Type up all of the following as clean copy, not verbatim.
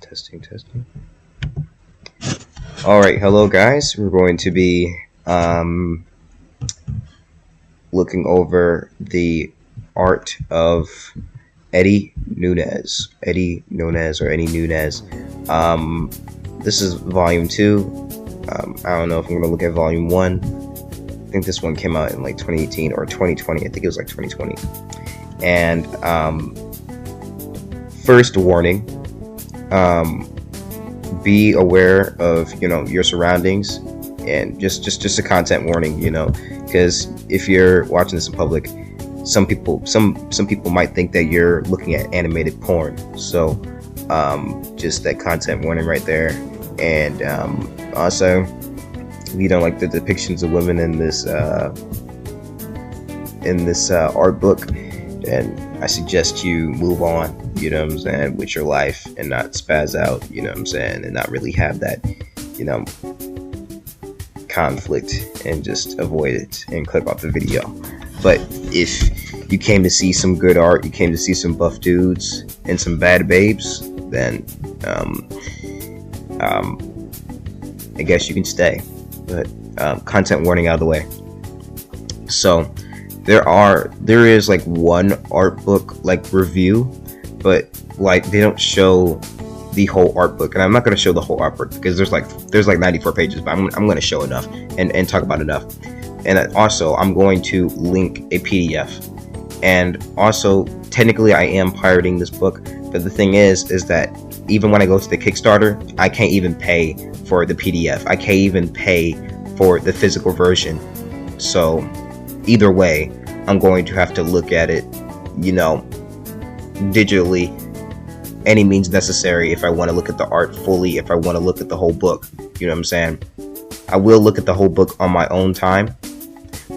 Testing. Alright, hello guys. We're going to be looking over the art of Eddie Nunez. Eddie Nunez. This is volume 2. I don't know if I'm going to look at volume 1. I think this one came out in like 2018 or 2020. I think it was like 2020. And first warning, be aware of your surroundings, and just a content warning, because if you're watching this in public, some people might think that you're looking at animated porn. So just that content warning right there. And also, if you don't like the depictions of women in this art book, then I suggest you move on, with your life, and not spaz out, and not really have that, conflict, and just avoid it and click off the video. But if you came to see some good art, you came to see some buff dudes and some bad babes, then I guess you can stay. But content warning out of the way. So there is like one art book like review, but like they don't show the whole art book, and I'm not going to show the whole art book because there's like 94 pages, but I'm going to show enough and talk about enough. And also I'm going to link a PDF, and also technically I am pirating this book, but the thing is that even when I go to the Kickstarter, I can't even pay for the PDF. I can't even pay for the physical version. So either way, I'm going to have to look at it, digitally, any means necessary, if I want to look at the art fully, if I want to look at the whole book. You know what I'm saying? I will look at the whole book on my own time,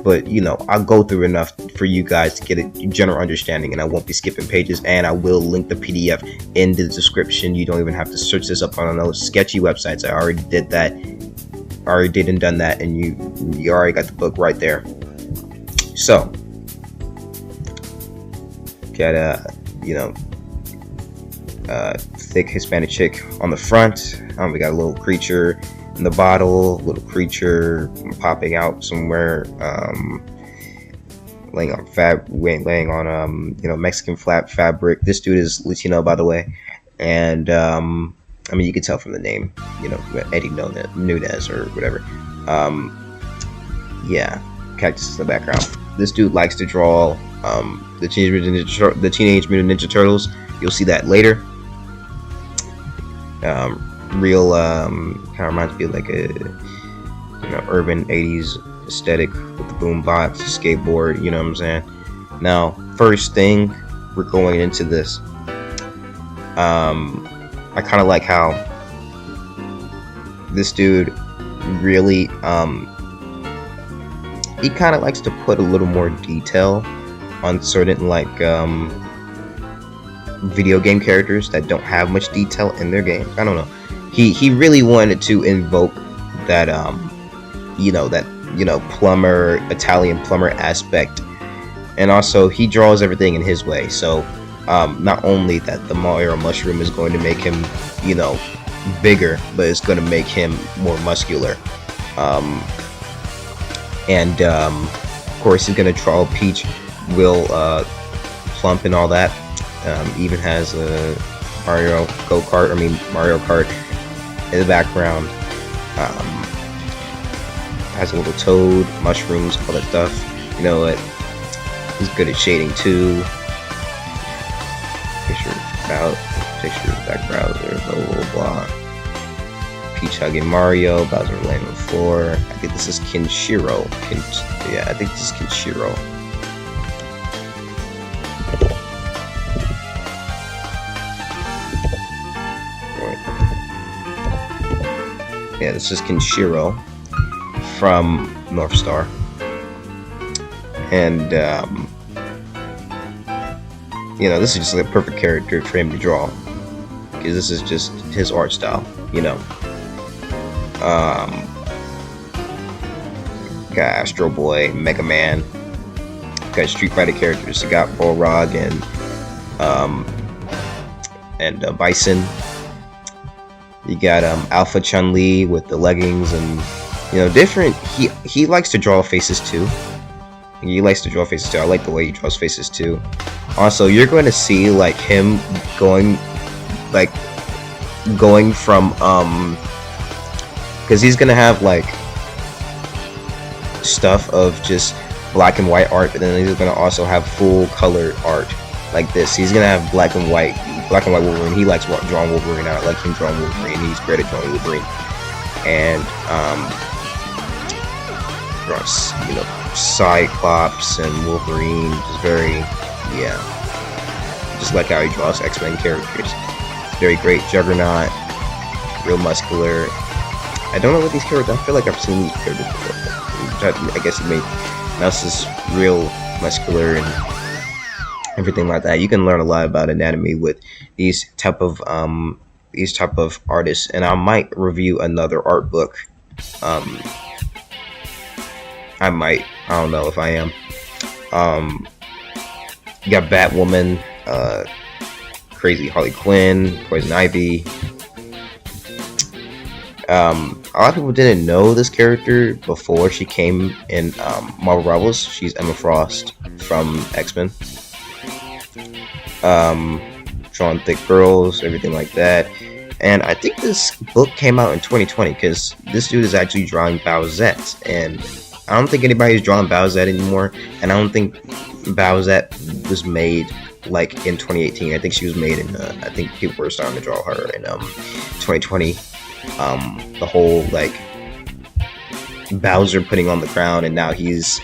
but I'll go through enough for you guys to get a general understanding, and I won't be skipping pages, and I will link the PDF in the description. You don't even have to search this up on those sketchy websites. I already did that. I already did and done that, and you already got the book right there. So got a thick Hispanic chick on the front. We got a little creature in the bottle, little creature popping out somewhere, laying on Mexican flat fabric. This dude is Latino, by the way, and you can tell from the name, Eddie Nunez or whatever. Yeah, cactus in the background. This dude likes to draw the Teenage Mutant Ninja Turtles. You'll see that later. Real kind of reminds me of like a urban 80s aesthetic with the boombox, skateboard. You know what I'm saying? Now, first thing, we're going into this. I kind of like how this dude really he kind of likes to put a little more detail on certain video game characters that don't have much detail in their games. I don't know. He really wanted to invoke that Italian plumber aspect, and also he draws everything in his way. So not only that the Mario mushroom is going to make him bigger, but it's going to make him more muscular. And of course he's going to draw Peach, Will, Plump, and all that. Even has a Mario Kart in the background. Has a little toad, mushrooms, all that stuff. You know what? He's good at shading too. Picture back browser, blah blah blah. Peach hugging Mario, Bowser laying on the floor. I think this is Kenshiro. I think this is Kenshiro. Yeah, this is Kenshiro from North Star. And this is just a perfect character for him to draw, because this is just his art style. Got Astro Boy, Mega Man, got Street Fighter characters. You got Balrog and Bison. You got Alpha Chun-Li with the leggings and different. He likes to draw faces too. He likes to draw faces too. I like the way he draws faces too. Also, you're going to see like him going from because he's gonna have like stuff of just black and white art, but then he's gonna also have full color art like this. He's gonna have black and white Wolverine. He likes drawing Wolverine. I like him drawing Wolverine. He's great at drawing Wolverine. And Cyclops and Wolverine, just very, just like how he draws X-Men characters. Very great. Juggernaut, real muscular. I don't know what these characters. I feel like I've seen these characters before. I guess he made Mouse is real muscular and everything like that. You can learn a lot about anatomy with these type of artists, and I might review another art book. I might. I don't know if I am. You got Batwoman, Crazy Harley Quinn, Poison Ivy. A lot of people didn't know this character before she came in Marvel Rivals. She's Emma Frost from X-Men. Drawing thick girls, everything like that. And I think this book came out in 2020 because this dude is actually drawing Bowsette, and I don't think anybody's drawing Bowsette anymore, and I don't think Bowsette was made like in 2018. I think she was made in I think people were starting to draw her in 2020. The whole like Bowser putting on the crown, and now he's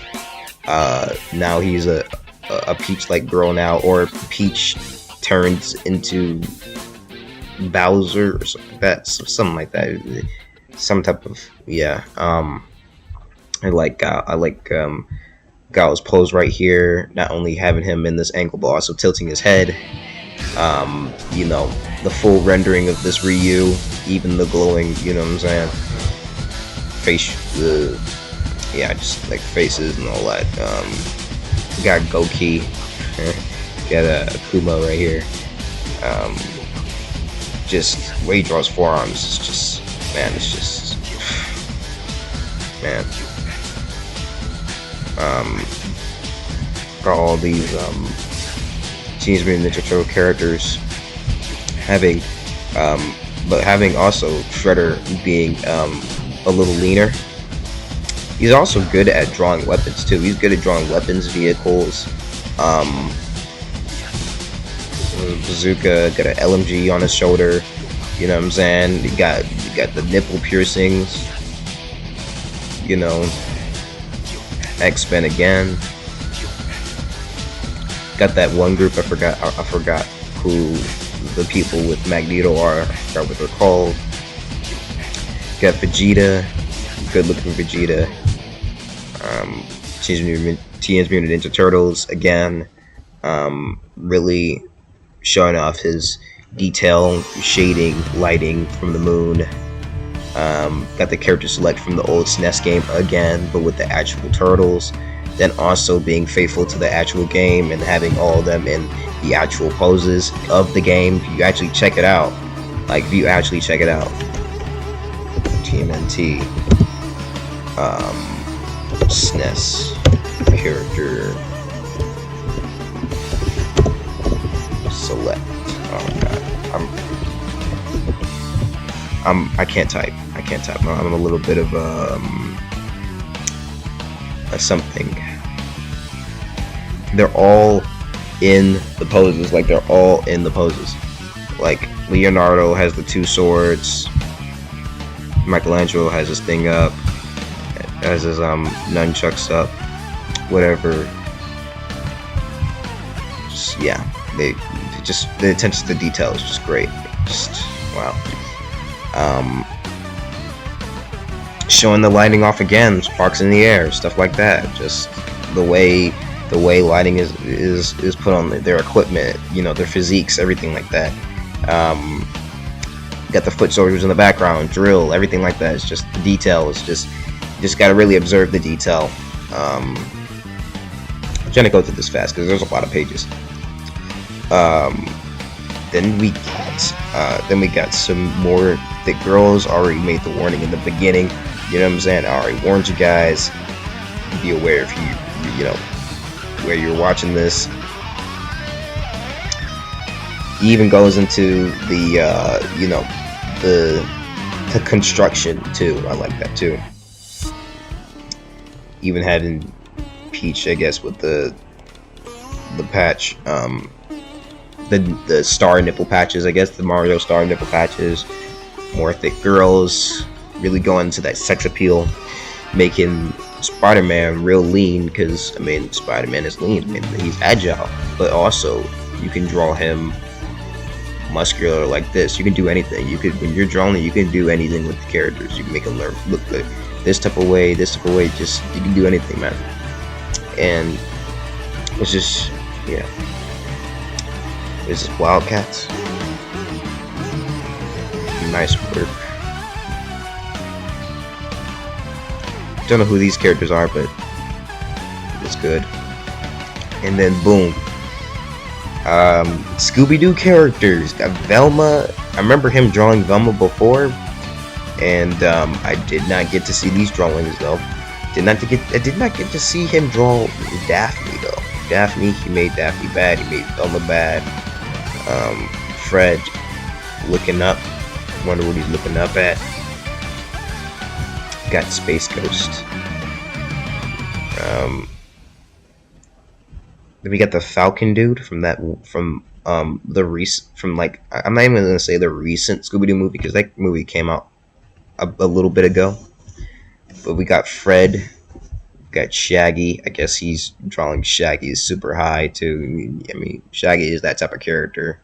a Peach like girl now, or Peach turns into Bowser or something like that. Some type of I like Gao's pose right here, not only having him in this angle but also tilting his head. The full rendering of this Ryu, even the glowing, you know what I'm saying, just like faces and all that. Got Goki, got Akuma right here. Just the way he draws forearms is just, man, it's just, man. Got all these Teenage Mutant Ninja Turtle characters having also Shredder being a little leaner. He's also good at drawing weapons too. He's good at drawing weapons, vehicles. Bazooka, got an LMG on his shoulder. You know what I'm saying? You got the nipple piercings. X-Men again. Got that one group. I forgot who the people with Magneto are. I forgot what they're called. Got Vegeta. Good looking Vegeta. Teenage Mutant Ninja Turtles again. Really showing off his detail, shading, lighting from the moon. Got the character select from the old SNES game again, but with the actual turtles. Then also being faithful to the actual game and having all of them in the actual poses of the game. If you actually check it out, TMNT, SNES character select. Oh god, I can't type. I'm a little bit of a something. They're all in the poses. Like Leonardo has the two swords. Michelangelo has his thing up. Has his nunchucks up. Whatever. Just the attention to detail is just great. Just wow. Showing the lighting off again, sparks in the air, stuff like that. Just the way lighting is put on their equipment, their physiques, everything like that. Got the foot soldiers in the background, drill, everything like that. It's just the detail is just got to really observe the detail. I'm trying to go through this fast because there's a lot of pages. then we got some more thick girls. Already made the warning in the beginning. You know what I'm saying? I already warned you guys. Be aware if you know where you're watching this. He even goes into the you know, the construction too. I like that too. Even had in Peach, I guess, with the patch, the star nipple patches. I guess the Mario star nipple patches. More thick girls. Really going into that sex appeal, making Spider-Man real lean. Because I mean, Spider-Man is lean. I mean, he's agile, but also you can draw him muscular like this. You can do anything. You could, when you're drawing it, you can do anything with the characters. You can make them look good this type of way, this type of way. Just, you can do anything, man. And it's just, yeah. It's just Wildcats. Nice work. Don't know who these characters are, but it's good. And then boom. Scooby-Doo characters. Got Velma. I remember him drawing Velma before, and I did not get to see these drawings though. I did not get to see him draw Daphne though. Daphne, he made Daphne bad. He made Velma bad. Fred looking up. Wonder what he's looking up at. Got Space Ghost. Then we got the Falcon dude from like, I'm not even gonna say the recent Scooby-Doo movie, because that movie came out a little bit ago. But we got Fred, we got Shaggy. I guess he's drawing Shaggy is super high too. I mean, Shaggy is that type of character.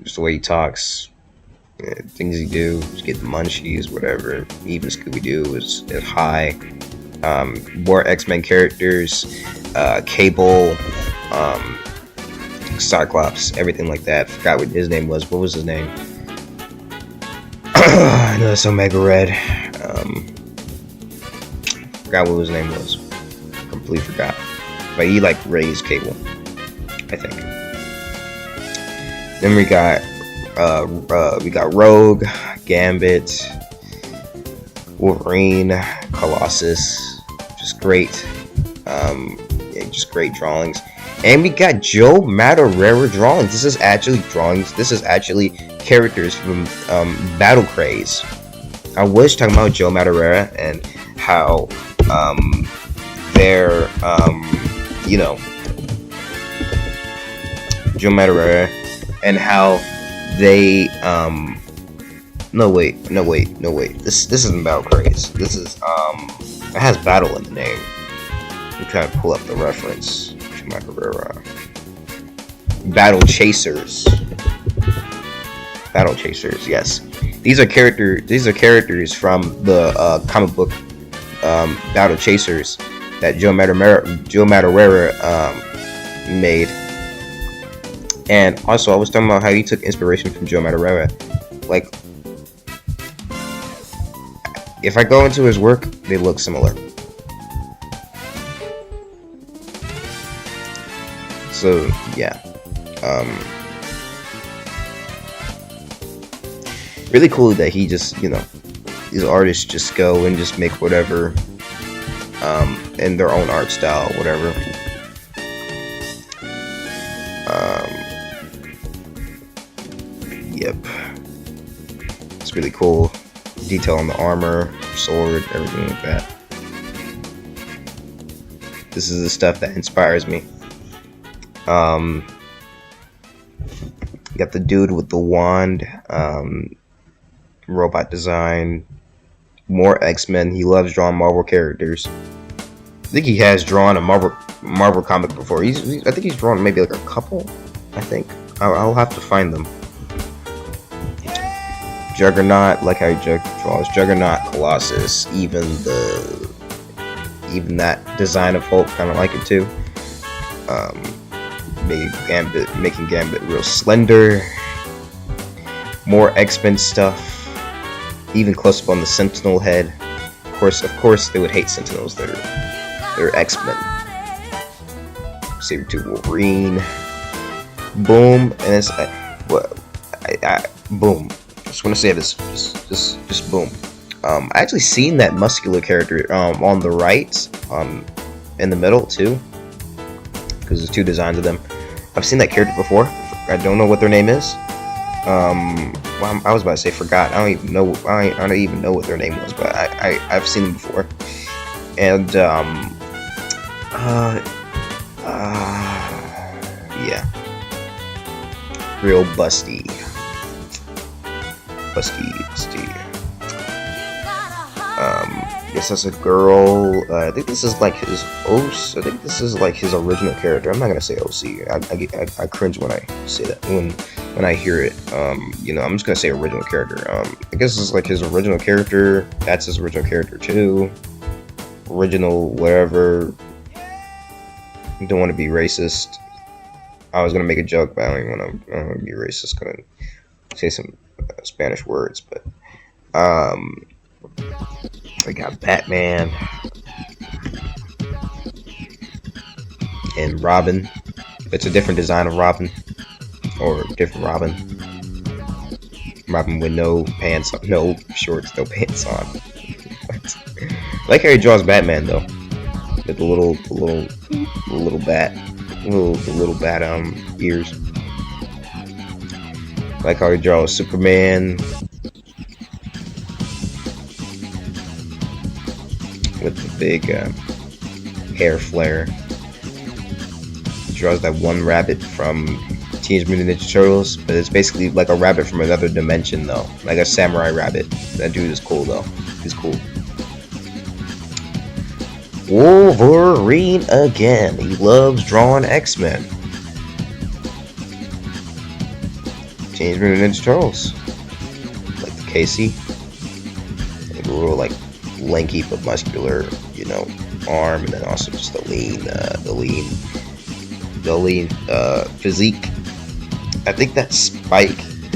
Just the way he talks, things he do, just get the munchies, whatever. Even Scooby-Doo is high. More X-Men characters, Cable, Cyclops, everything like that. Forgot what his name was. What was his name? I know it's Omega Red. Forgot what his name was. Completely forgot. But he like raised Cable, I think. Then we got Rogue, Gambit, Wolverine, Colossus. Just great. Yeah, just great drawings. And we got Joe Madureira drawings. This is actually drawings. This is actually characters from Battle Craze. I was talking about Joe Madureira and how they're you know, Joe Madureira and how they no wait. This isn't Battle Craze. This is it has battle in the name. I'm trying to pull up the reference. Battle Chasers. Battle Chasers, yes. These are characters from the comic book Battle Chasers that Joe Madureira made. And also, I was talking about how he took inspiration from Joe Madureira. Like, if I go into his work, they look similar. So yeah, really cool that he just, you know, these artists just go and just make whatever, in their own art style, whatever. Yep, it's really cool. Detail on the armor, sword, everything like that. This is the stuff that inspires me. Got the dude with the wand, robot design, more X-Men. He loves drawing Marvel characters. I think he has drawn a Marvel comic before. I think he's drawn maybe like a couple. I think I'll have to find them. Juggernaut, like how he draws Juggernaut, Colossus, even that design of Hulk, kind of like it too. Making Gambit real slender. More X-Men stuff. Even close up on the Sentinel head. Of course, they would hate Sentinels. They're X-Men. Saber-tooth Wolverine. boom, and it's what boom. Just want to say this, just boom. I actually seen that muscular character on the right, in the middle too, because there's two designs of them. I've seen that character before. I don't know what their name is. Well, I was about to say forgot. I don't even know. I don't even know what their name was, but I've seen them before. And yeah, real busty. Guess that's a girl. I think this is like his OC. I think this is like his original character. I'm not gonna say OC. I cringe when I say that when I hear it. You know, I'm just gonna say original character. I guess this is like his original character. That's his original character too. Original whatever. I don't want to be racist. I was gonna make a joke, but I don't want to be racist. Gonna say some Spanish words, but I got Batman and Robin. It's a different design of Robin, or different Robin. Robin with no pants on, no shorts, no pants on. I like how he draws Batman though, with the little bat, the little bat ears. I like how he draws Superman with the big hair flare. He draws that one rabbit from Teenage Mutant Ninja Turtles, but it's basically like a rabbit from another dimension though, like a samurai rabbit. That dude is cool though. He's cool. Wolverine again. He loves drawing X-Men. Teenage Mutant Ninja Turtles. Like the Casey. Like a little like lanky but muscular, you know, arm, and then also just the lean physique. I think that's Spike. I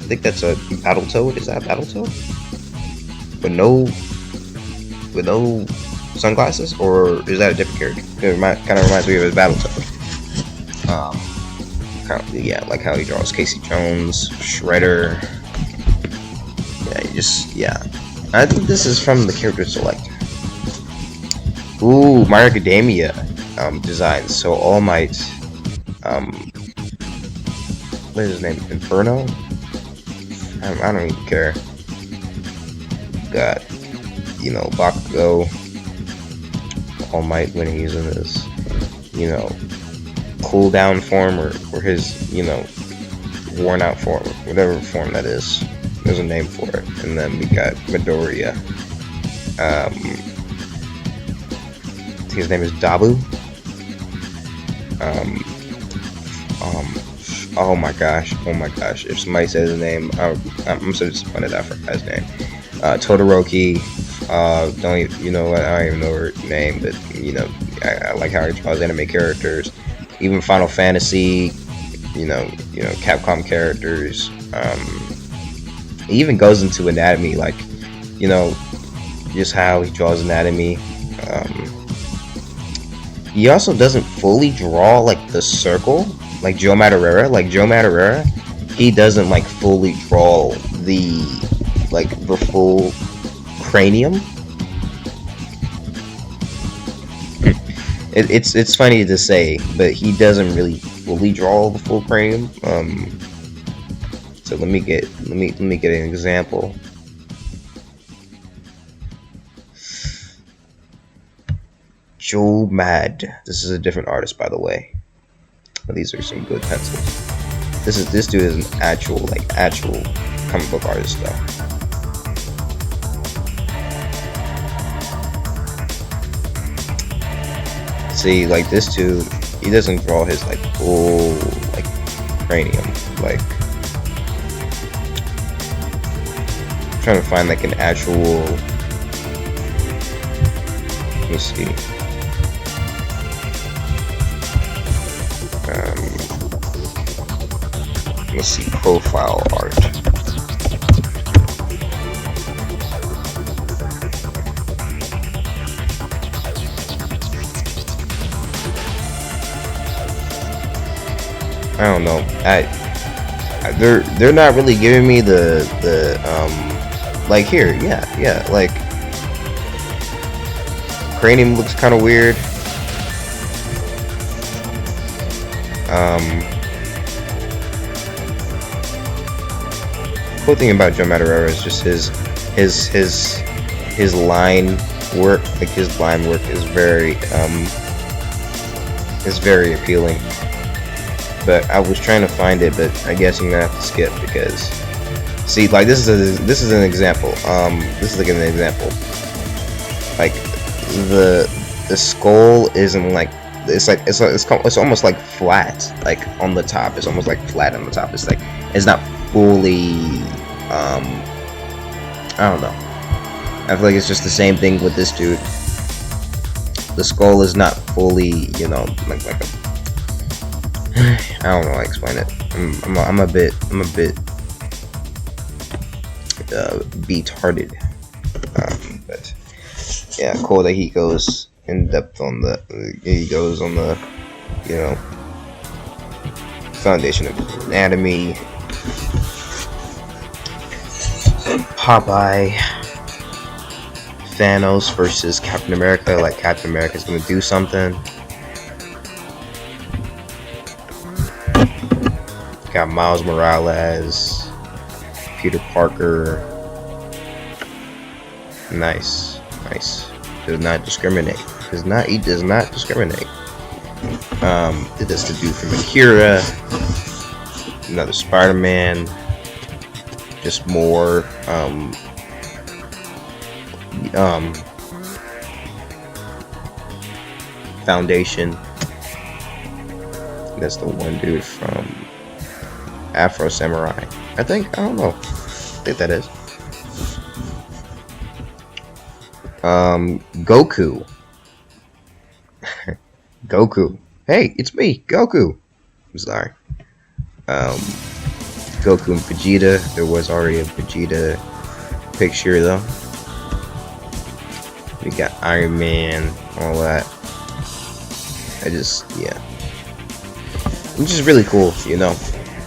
think that's a Battletoad. Is that a Battletoad? With no sunglasses, or is that a different character? It kind of reminds me of his Battletoad. Yeah, like how he draws Casey Jones, Shredder. Yeah, I think this is from the character select. Ooh, My Hero Academia designs. So All Might, what is his name? Inferno? I don't even care. Got, you know, Bakugo, All Might when he's in his, you know, cooldown form, or his, you know, worn out form, whatever form that is. There's a name for it. And then we got Midoriya. I think his name is Dabu. Oh my gosh. If somebody says his name, I'm so disappointed I forgot his name. Todoroki. Don't even, you know what? I don't even know her name, but you know, I like how he draws anime characters. Even Final Fantasy. You know, Capcom characters. He even goes into anatomy, like, you know, just how he draws anatomy. He also doesn't fully draw like the circle, like Joe Madureira. He doesn't like fully draw the full cranium. It's funny to say, but he doesn't really fully draw the full cranium. So let me get an example. Joe Mad. This is a different artist, by the way. These are some good pencils. This dude is an actual comic book artist though. See, like this dude, he doesn't draw his like full like cranium. Like, I'm trying to find like an actual. Let me see. Let's see, profile art. I don't know. They're not really giving me the like here, yeah, like cranium looks kind of weird. Cool thing about Joe Madureira is just his line work. Like his line work is very appealing. But I was trying to find it, but I guess you're gonna have to skip because see, like this is an example. This is like an example. Like the skull isn't like it's almost like flat, like on the top. It's almost like flat on the top. It's like it's not fully. I don't know. I feel like it's just the same thing with this dude. The skull is not fully, you know, like a. I don't know how to explain it. I'm a bit beat-hearted. But yeah, cool that he goes in depth on the. He goes on the, you know, foundation of anatomy. Popeye, Thanos versus Captain America. Like Captain America's gonna do something. Got Miles Morales, Peter Parker. Nice. Does not discriminate. He does not discriminate. That's the dude from Akira. Another Spider-Man. Just more Foundation. That's the one dude from Afro Samurai. I think. I don't know. I think that is. Goku. Goku. Hey, it's me, Goku. I'm sorry. Goku and Vegeta. There was already a Vegeta picture though. We got Iron Man, all that. Yeah. Which is really cool, you know.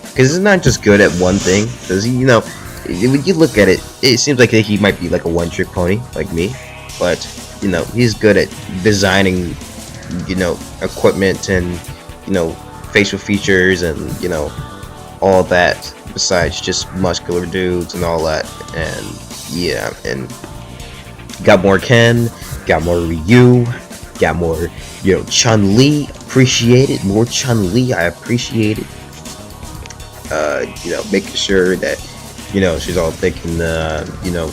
Because it's not just good at one thing. Because, you know, when you look at it, it seems like he might be like a one-trick pony, like me. But, you know, he's good at designing, you know, equipment and, you know, facial features and, you know, all that. Besides just muscular dudes and all that. And, yeah, and got more Ken, got more Ryu, got more, you know, Chun-Li. Appreciate it. More Chun-Li. I appreciate it. You know, making sure that, you know, she's all thinking, you know,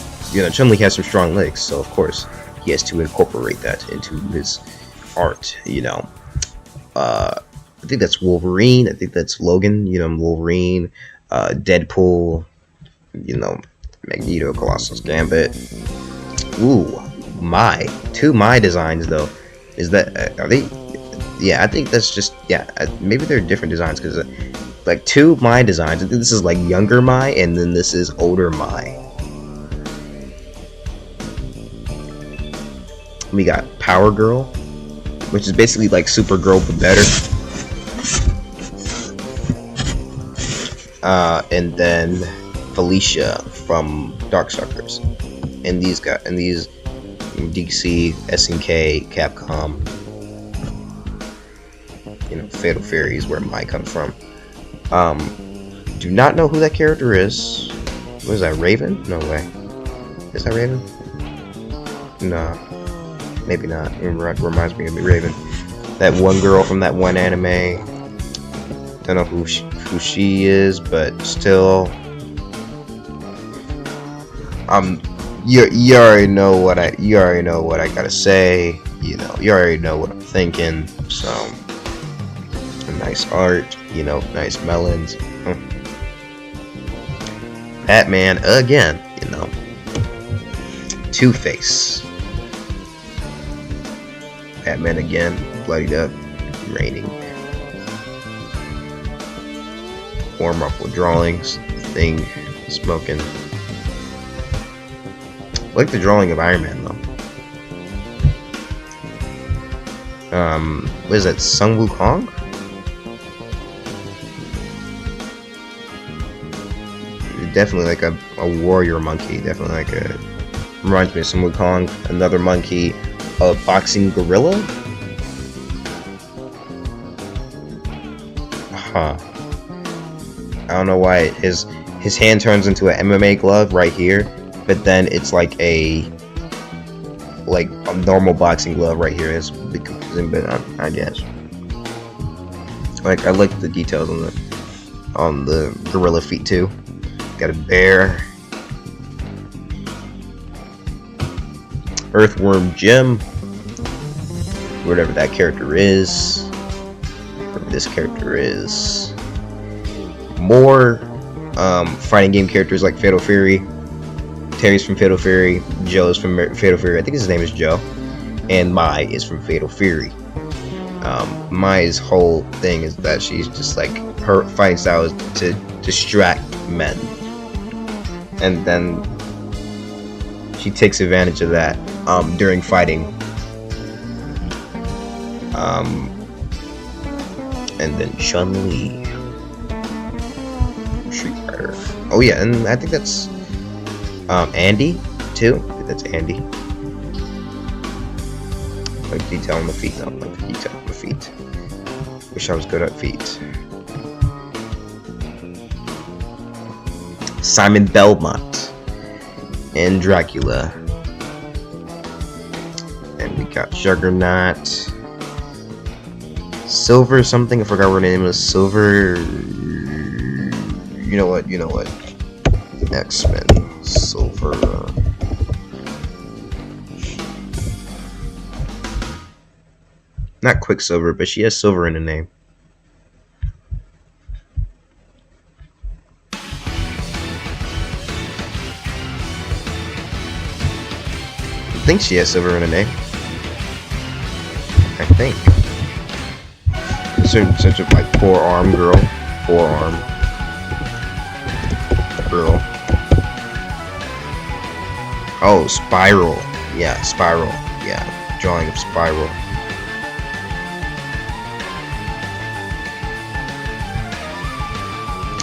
Chun-Li has some strong legs, so of course he has to incorporate that into his art. You know, I think that's Wolverine. I think that's Logan. You know, Wolverine, Deadpool. You know, Magneto, Colossus Gambit. Ooh, two my designs though. Is that are they? Yeah, I think that's just maybe they're different designs because like two my designs. I think this is like younger my, and then this is older my. We got Power Girl, which is basically like Supergirl but better. And then Felicia from Darksuckers, and these DC, SNK, Capcom. You know, Fatal Fury is where mine comes from. Do not know who that character is. What is that, Raven? No way. Is that Raven? No, maybe not. It reminds me of Raven. That one girl from that one anime. Don't know who she is, but still. You already know what I gotta say. You know, you already know what I'm thinking. So, nice art. You know, nice melons. Batman again. You know, Two-Face. Batman again, bloodied up, raining. Warm up with drawings. Thing smoking. I like the drawing of Iron Man though. What is that? Sun Wukong? definitely like a warrior monkey. Definitely like a reminds me of some Wukong. Another monkey, a boxing gorilla. Huh. I don't know why his hand turns into an MMA glove right here, but then it's like a normal boxing glove right here. It's a bit confusing, but I guess. Like I like the details on the gorilla feet too. Got a bear, earthworm Jim, whatever that character is, whatever this character is. More fighting game characters like Fatal Fury. Terry's from Fatal Fury. Joe's from Fatal Fury. I think his name is Joe. And Mai is from Fatal Fury. Mai's whole thing is that she's just like, her fighting style is to distract men. And then she takes advantage of that during fighting. And then Chun-Li. Street Fighter. Oh yeah, and I think that's Andy too. I think that's Andy. Like detail on the feet. No, like the detail on the feet. Wish I was good at feet. Simon Belmont and Dracula. And we got Juggernaut. Silver something. I forgot what her name was. Silver. You know what? X-Men. Silver. Not Quicksilver, but she has silver in the name. I think she has silver in the name. I think. Such a like forearm girl. Forearm girl. Oh, Spiral. Yeah, Spiral. Yeah, drawing of Spiral.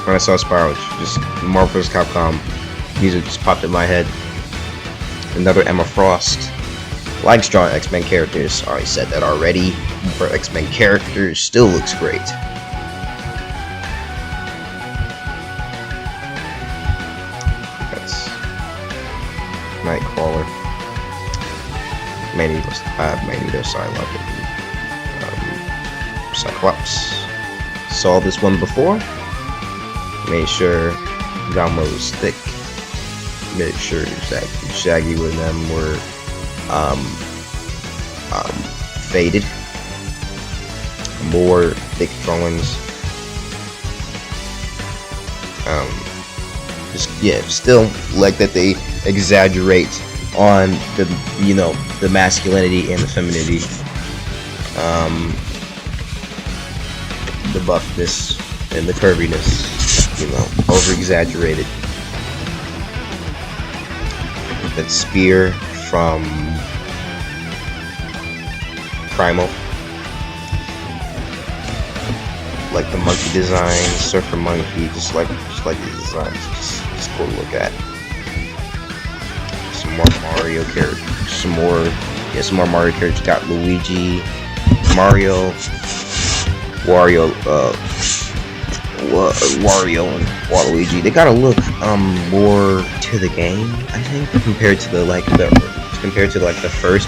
When I saw Spiral, just Marvel vs. Capcom music just popped in my head. Another Emma Frost. Likes drawing X-Men characters. Already said that already. For X-Men characters, still looks great. That's Nightcrawler. Magneto, Psylocke, Cyclops. Saw this one before. Made sure Gamo was thick. Made sure Shaggy with them were faded. More thick drawings. Still like that they exaggerate on the masculinity and the femininity, the buffness and the curviness, over exaggerated. That spear from Primal. Like the monkey design, surfer monkey, just like the designs, just cool to look at. Some more Mario characters, some more Mario characters. Got Luigi, Mario, Wario, and Waluigi. They gotta look more to the game, I think, compared to the first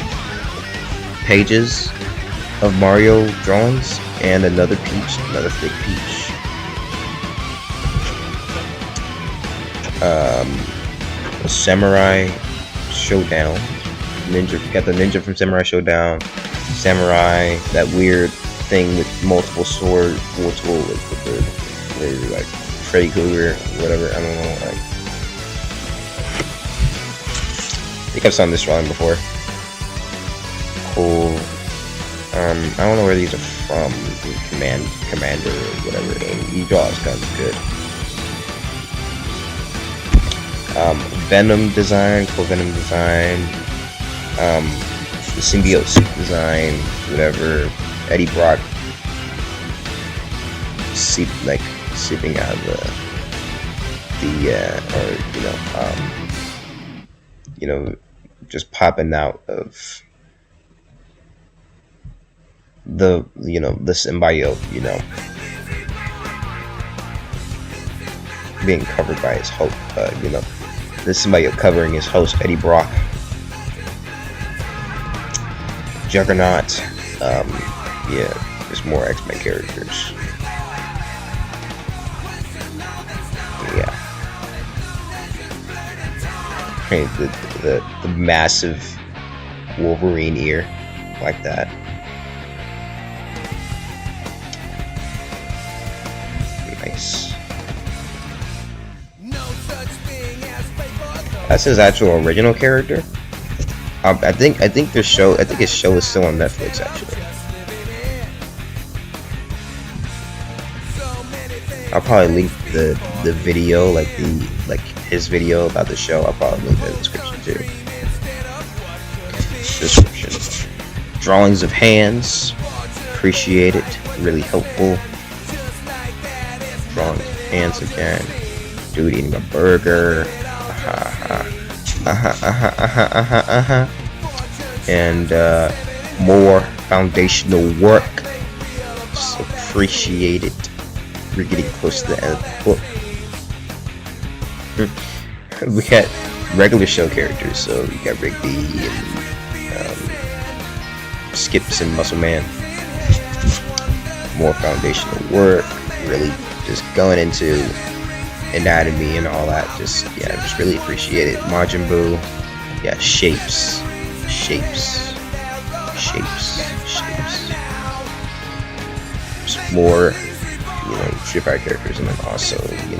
pages of Mario drawings. And another Peach, another thick Peach. A Samurai Showdown. Got the ninja from Samurai Showdown. Samurai, that weird thing with multiple swords, with like Freddy Krueger, whatever. I don't know. I think I've seen this drawing before. Cool. I don't know where these are from. Commander, or whatever. He draws guns good. Venom design, cool Venom design. The symbiote suit design, whatever. Eddie Brock seeping out of the just popping out of the the symbiote, being covered by his host, the symbiote covering his host Eddie Brock. Juggernaut, there's more X-Men characters. Yeah. Hey, the massive Wolverine ear, like that. Nice. That's his actual original character. I think his show is still on Netflix actually. I'll probably link the video, like his video about the show. I'll probably link the description too. Description. Drawings of hands, appreciate it, really helpful. Drawings of hands again. Dude eating a burger. And more foundational work. Just appreciate it. We're getting close to the end of the book. We got regular show characters, so we got Rigby and Skips and Muscle Man. More foundational work. Really just going into anatomy and all that. Just really appreciate it. Majin Buu. Yeah, shapes. Just more Street Fighter characters, and then also going into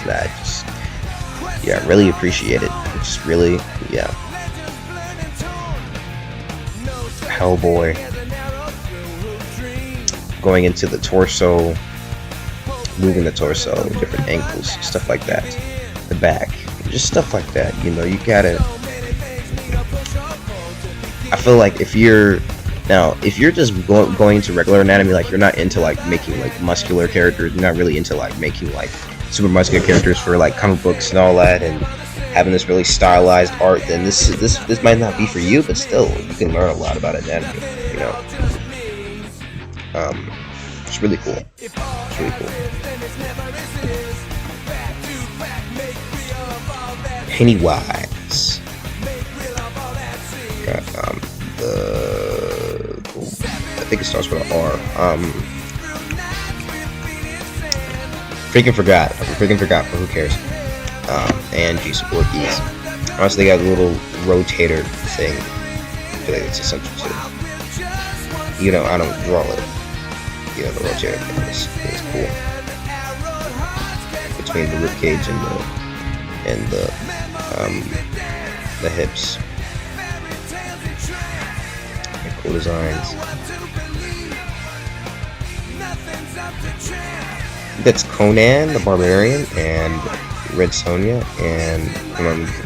that, just really appreciate it. Just really Hellboy, going into the torso, moving the torso, different angles, stuff like that, the back, just stuff like that. You gotta, I feel like if you're just going into regular anatomy, like you're not into like making like muscular characters, you're not really into like making like super muscular characters for like comic books and all that, and having this really stylized art, then this might not be for you, but still you can learn a lot about anatomy. It's really cool. It's really cool. Pennywise. Got I think it starts with an R. Freaking forgot, but who cares? And G support keys. Honestly, they got a little rotator thing. I feel like it's essential too. I don't draw it. The rotator thing is cool. Between the rib cage and the hips. Cool designs. That's Conan the Barbarian and Red Sonja and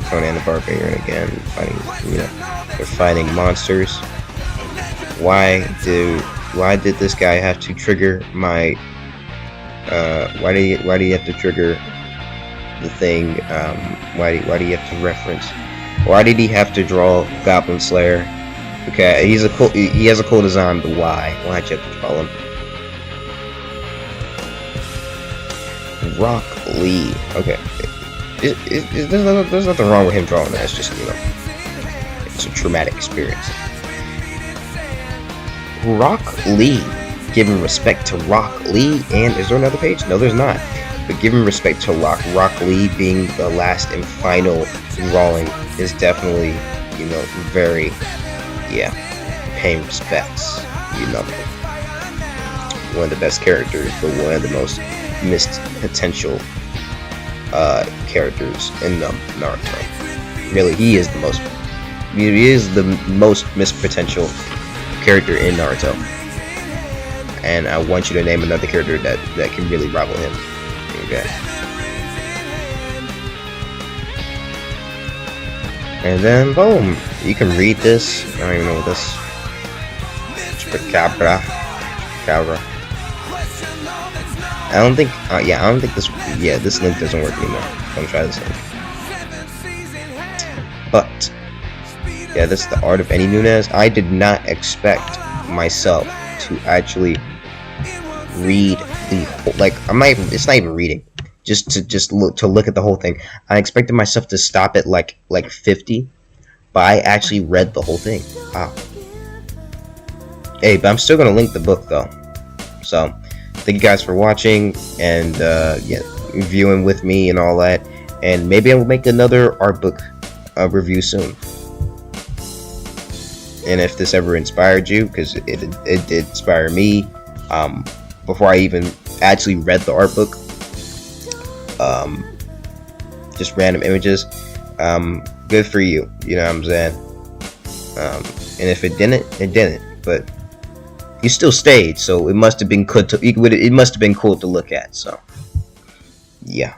Conan the Barbarian again fighting. They're fighting monsters. Why did this guy have to trigger my? Why do you have to trigger the thing? Why do you have to reference? Why did he have to draw Goblin Slayer? Okay, he has a cool design, but why? Why'd you have to draw him? Rock Lee. Okay. There's nothing wrong with him drawing that. It's just, it's a traumatic experience. Rock Lee. Giving respect to Rock Lee. And is there another page? No, there's not. But giving respect to Rock Lee being the last and final drawing is definitely, very, paying respects. One of the best characters, but one of the most missed potential characters in Naruto. Really, he is the most missed potential character in Naruto. And I want you to name another character that can really rival him. Okay. And then boom, you can read this. I don't even know what this. Chupacabra. I don't think, yeah, I don't think this, yeah, this link doesn't work anymore. I'm gonna try this link. But, yeah, this is the art of any Nunez. I did not expect myself to actually read the whole, like, it's not even reading. Just look at the whole thing. I expected myself to stop at like 50, but I actually read the whole thing. Wow. Hey, but I'm still gonna link the book though. So, thank you guys for watching and yeah, viewing with me and all that. And maybe I will make another art book review soon. And if this ever inspired you, because it did inspire me, before I even actually read the art book, just random images, good for you, you know what I'm saying? And if it didn't, it didn't, but you still stayed, so it must have been good to, it must have been cool to look at, so yeah.